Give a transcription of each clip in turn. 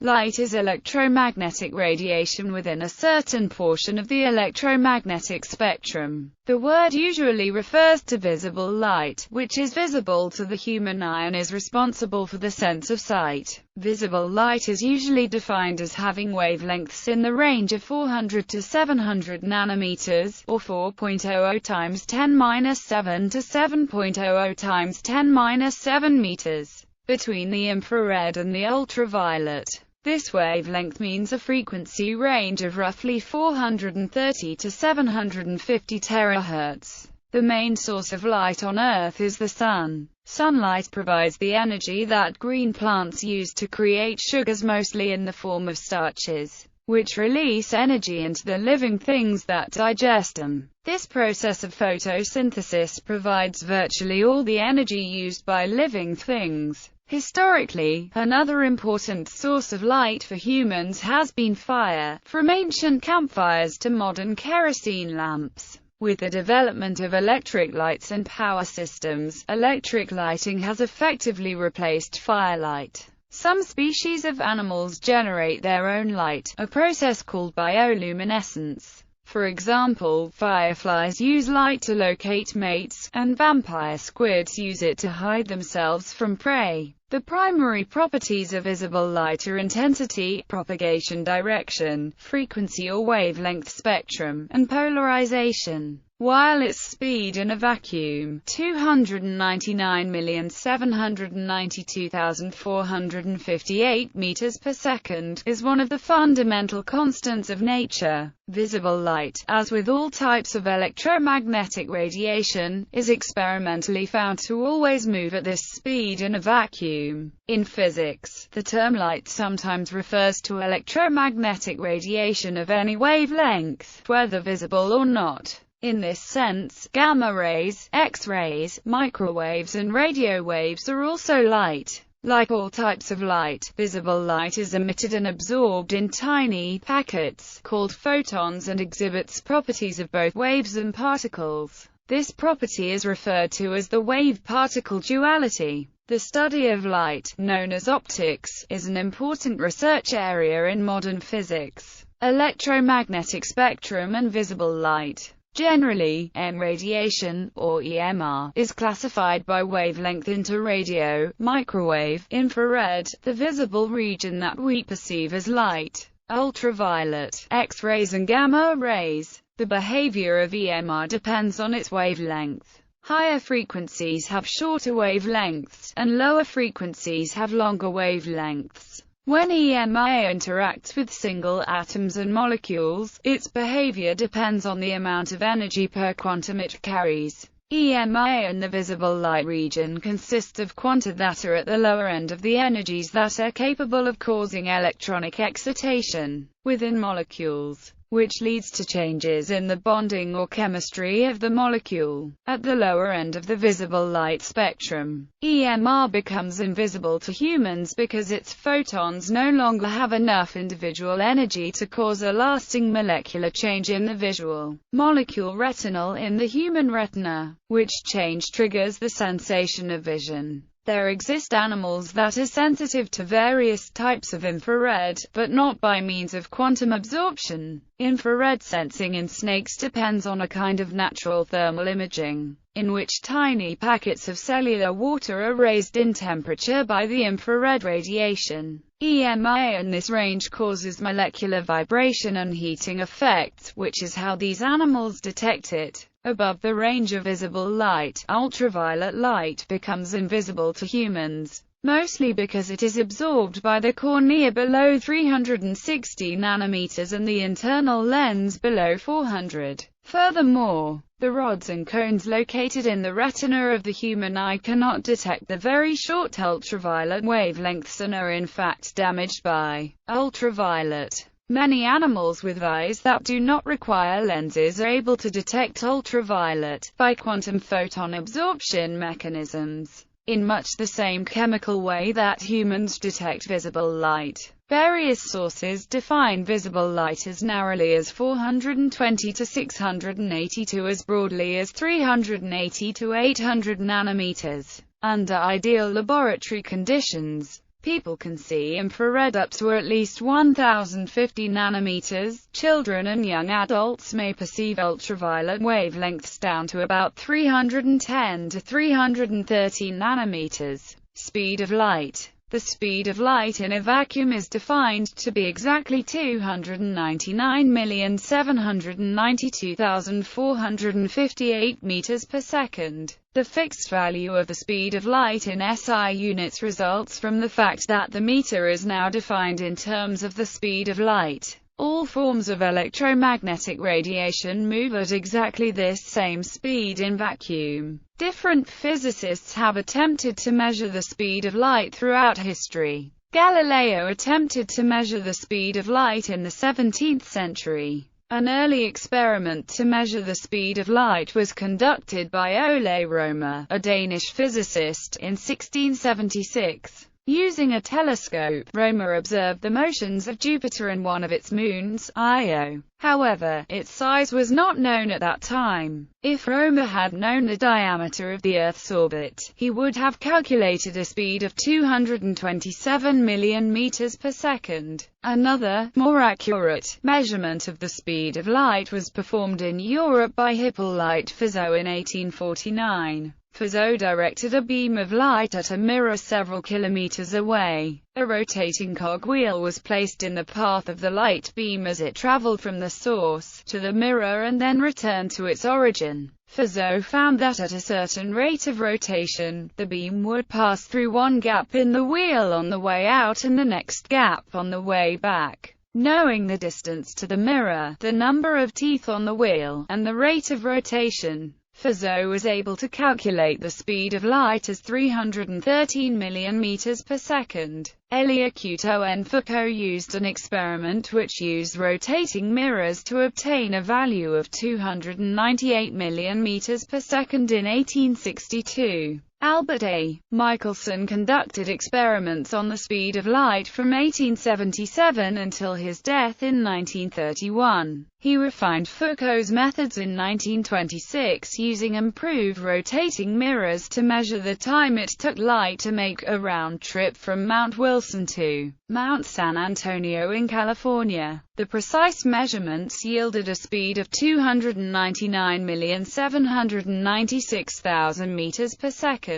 Light is electromagnetic radiation within a certain portion of the electromagnetic spectrum. The word usually refers to visible light, which is visible to the human eye and is responsible for the sense of sight. Visible light is usually defined as having wavelengths in the range of 400 to 700 nanometers, or 4.00 times 10⁻⁷ to 7.00 times 10⁻⁷ meters, between the infrared and the ultraviolet. This wavelength means a frequency range of roughly 430 to 750 terahertz. The main source of light on Earth is the sun. Sunlight provides the energy that green plants use to create sugars, mostly in the form of starches, which release energy into the living things that digest them. This process of photosynthesis provides virtually all the energy used by living things. Historically, another important source of light for humans has been fire, from ancient campfires to modern kerosene lamps. With the development of electric lights and power systems, electric lighting has effectively replaced firelight. Some species of animals generate their own light, a process called bioluminescence. For example, fireflies use light to locate mates, and vampire squids use it to hide themselves from prey. The primary properties of visible light are intensity, propagation direction, frequency or wavelength spectrum, and polarization. While its speed in a vacuum, 299,792,458 meters per second, is one of the fundamental constants of nature. Visible light, as with all types of electromagnetic radiation, is experimentally found to always move at this speed in a vacuum. In physics, the term light sometimes refers to electromagnetic radiation of any wavelength, whether visible or not. In this sense, gamma rays, X-rays, microwaves and radio waves are also light. Like all types of light, visible light is emitted and absorbed in tiny packets, called photons, and exhibits properties of both waves and particles. This property is referred to as the wave-particle duality. The study of light, known as optics, is an important research area in modern physics. Electromagnetic spectrum and visible light. Generally, EM radiation, or EMR, is classified by wavelength into radio, microwave, infrared, the visible region that we perceive as light, ultraviolet, X-rays and gamma rays. The behavior of EMR depends on its wavelength. Higher frequencies have shorter wavelengths, and lower frequencies have longer wavelengths. When EMR interacts with single atoms and molecules, its behavior depends on the amount of energy per quantum it carries. EMR in the visible light region consists of quanta that are at the lower end of the energies that are capable of causing electronic excitation within molecules, which leads to changes in the bonding or chemistry of the molecule. At the lower end of the visible light spectrum, EMR becomes invisible to humans because its photons no longer have enough individual energy to cause a lasting molecular change in the visual molecule retinal in the human retina, which change triggers the sensation of vision. There exist animals that are sensitive to various types of infrared, but not by means of quantum absorption. Infrared sensing in snakes depends on a kind of natural thermal imaging, in which tiny packets of cellular water are raised in temperature by the infrared radiation. EMR in this range causes molecular vibration and heating effects, which is how these animals detect it. Above the range of visible light, ultraviolet light becomes invisible to humans, mostly because it is absorbed by the cornea below 360 nanometers and the internal lens below 400. Furthermore, the rods and cones located in the retina of the human eye cannot detect the very short ultraviolet wavelengths and are in fact damaged by ultraviolet. Many animals with eyes that do not require lenses are able to detect ultraviolet by quantum photon absorption mechanisms, in much the same chemical way that humans detect visible light. Various sources define visible light as narrowly as 420 to 682, as broadly as 380 to 800 nanometers. Under ideal laboratory conditions, People can see infrared up to at least 1050 nanometers. Children and young adults may perceive ultraviolet wavelengths down to about 310 to 313 nanometers. Speed of light. The speed of light in a vacuum is defined to be exactly 299,792,458 meters per second. The fixed value of the speed of light in SI units results from the fact that the meter is now defined in terms of the speed of light. All forms of electromagnetic radiation move at exactly this same speed in vacuum. Different physicists have attempted to measure the speed of light throughout history. Galileo attempted to measure the speed of light in the 17th century. An early experiment to measure the speed of light was conducted by Ole Romer, a Danish physicist, in 1676. Using a telescope, Romer observed the motions of Jupiter and one of its moons, Io. However, its size was not known at that time. If Romer had known the diameter of the Earth's orbit, he would have calculated a speed of 227 million meters per second. Another, more accurate, measurement of the speed of light was performed in Europe by Hippolyte Fizeau in 1849. Fizeau directed a beam of light at a mirror several kilometers away. A rotating cogwheel was placed in the path of the light beam as it traveled from the source to the mirror and then returned to its origin. Fizeau found that at a certain rate of rotation, the beam would pass through one gap in the wheel on the way out and the next gap on the way back. Knowing the distance to the mirror, the number of teeth on the wheel, and the rate of rotation, Fizeau was able to calculate the speed of light as 313 million meters per second. Elie Couteau and Foucault used an experiment which used rotating mirrors to obtain a value of 298 million meters per second in 1862. Albert A. Mikaelson conducted experiments on the speed of light from 1877 until his death in 1931. He refined Foucault's methods in 1926 using improved rotating mirrors to measure the time it took light to make a round trip from Mount Wilson to Mount San Antonio in California. The precise measurements yielded a speed of 299,796,000 meters per second.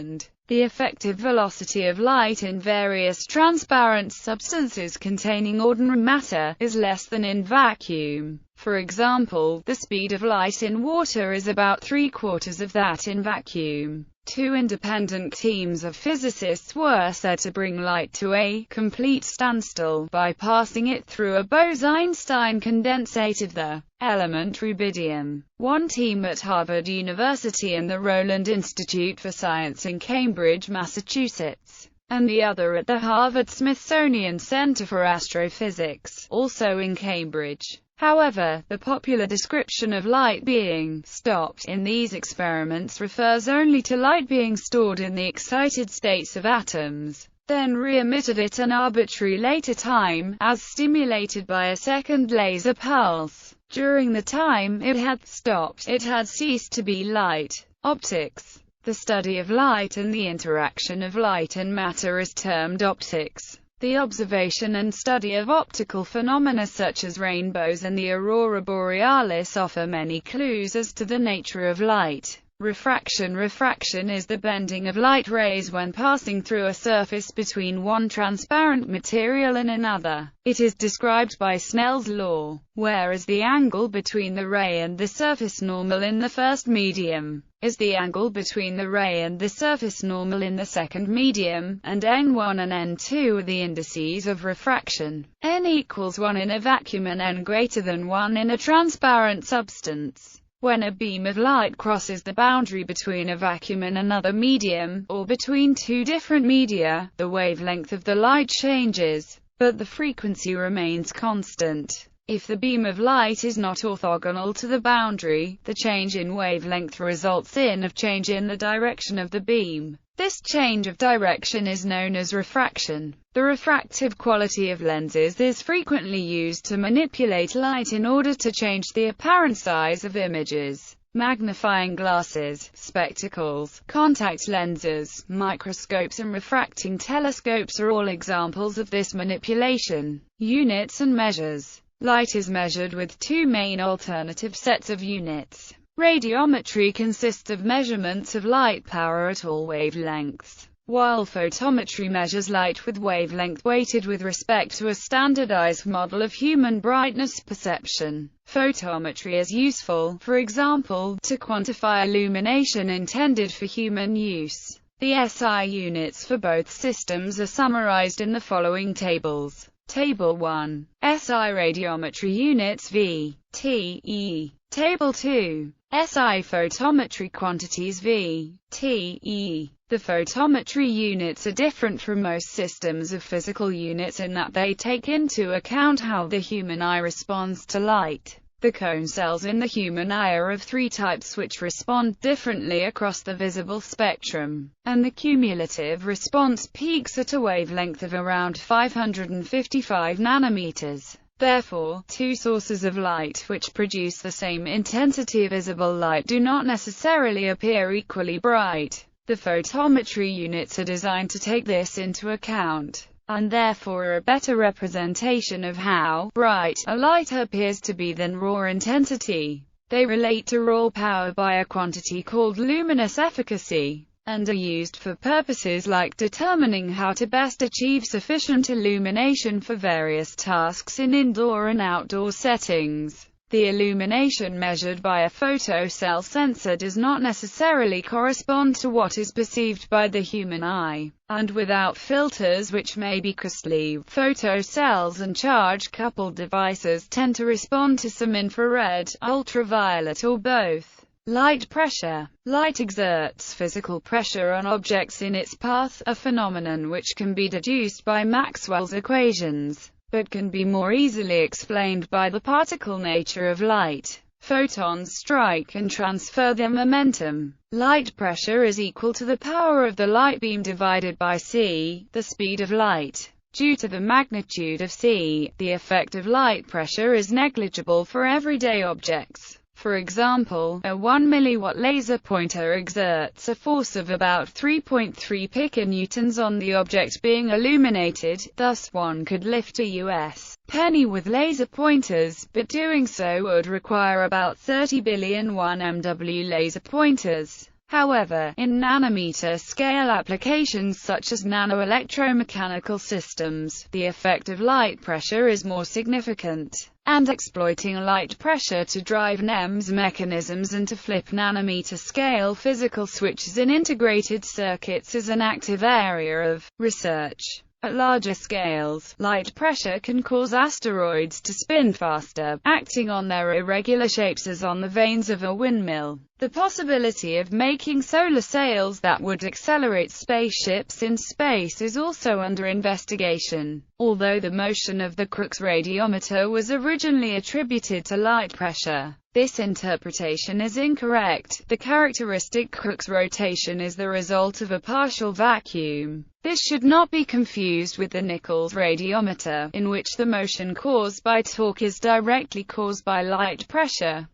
The effective velocity of light in various transparent substances containing ordinary matter is less than in vacuum. For example, the speed of light in water is about 3/4 of that in vacuum. Two independent teams of physicists were said to bring light to a complete standstill by passing it through a Bose-Einstein condensate of the element rubidium. One team at Harvard University and the Rowland Institute for Science in Cambridge, Massachusetts, and the other at the Harvard-Smithsonian Center for Astrophysics, also in Cambridge. However, the popular description of light being stopped in these experiments refers only to light being stored in the excited states of atoms, then re-emitted at an arbitrary later time, as stimulated by a second laser pulse. During the time it had stopped, it had ceased to be light. Optics. The study of light and the interaction of light and matter is termed optics. The observation and study of optical phenomena such as rainbows and the aurora borealis offer many clues as to the nature of light. Refraction. Refraction is the bending of light rays when passing through a surface between one transparent material and another. It is described by Snell's law, whereas the angle between the ray and the surface normal in the first medium is the angle between the ray and the surface normal in the second medium, and n1 and n2 are the indices of refraction. N equals 1 in a vacuum and n greater than 1 in a transparent substance. When a beam of light crosses the boundary between a vacuum and another medium, or between two different media, the wavelength of the light changes, but the frequency remains constant. If the beam of light is not orthogonal to the boundary, the change in wavelength results in a change in the direction of the beam. This change of direction is known as refraction. The refractive quality of lenses is frequently used to manipulate light in order to change the apparent size of images. Magnifying glasses, spectacles, contact lenses, microscopes and refracting telescopes are all examples of this manipulation. Units and measures. Light is measured with two main alternative sets of units. Radiometry consists of measurements of light power at all wavelengths, while photometry measures light with wavelength weighted with respect to a standardized model of human brightness perception. Photometry is useful, for example, to quantify illumination intended for human use. The SI units for both systems are summarized in the following tables. Table 1. SI radiometry units V, T, E. Table 2. SI photometry quantities V, T, E. The photometry units are different from most systems of physical units in that they take into account how the human eye responds to light. The cone cells in the human eye are of three types which respond differently across the visible spectrum, and the cumulative response peaks at a wavelength of around 555 nanometers. Therefore, two sources of light which produce the same intensity of visible light do not necessarily appear equally bright. The photometry units are designed to take this into account, and therefore are a better representation of how bright a light appears to be than raw intensity. They relate to raw power by a quantity called luminous efficacy, and are used for purposes like determining how to best achieve sufficient illumination for various tasks in indoor and outdoor settings. The illumination measured by a photocell sensor does not necessarily correspond to what is perceived by the human eye, and without filters which may be costly, photocells and charge-coupled devices tend to respond to some infrared, ultraviolet or both. Light pressure. Light exerts physical pressure on objects in its path, a phenomenon which can be deduced by Maxwell's equations, but can be more easily explained by the particle nature of light. Photons strike and transfer their momentum. Light pressure is equal to the power of the light beam divided by c, the speed of light. Due to the magnitude of c, the effect of light pressure is negligible for everyday objects. For example, a 1 mW laser pointer exerts a force of about 3.3 piconewtons on the object being illuminated, thus one could lift a US penny with laser pointers, but doing so would require about 30 billion 1 MW laser pointers. However, in nanometer-scale applications such as nano-electromechanical systems, the effect of light pressure is more significant, and exploiting light pressure to drive NEMS mechanisms and to flip nanometer-scale physical switches in integrated circuits is an active area of research. At larger scales, light pressure can cause asteroids to spin faster, acting on their irregular shapes as on the vanes of a windmill. The possibility of making solar sails that would accelerate spaceships in space is also under investigation. Although the motion of the Crookes radiometer was originally attributed to light pressure, this interpretation is incorrect. The characteristic Crookes rotation is the result of a partial vacuum. This should not be confused with the Nichols radiometer, in which the motion caused by torque is directly caused by light pressure.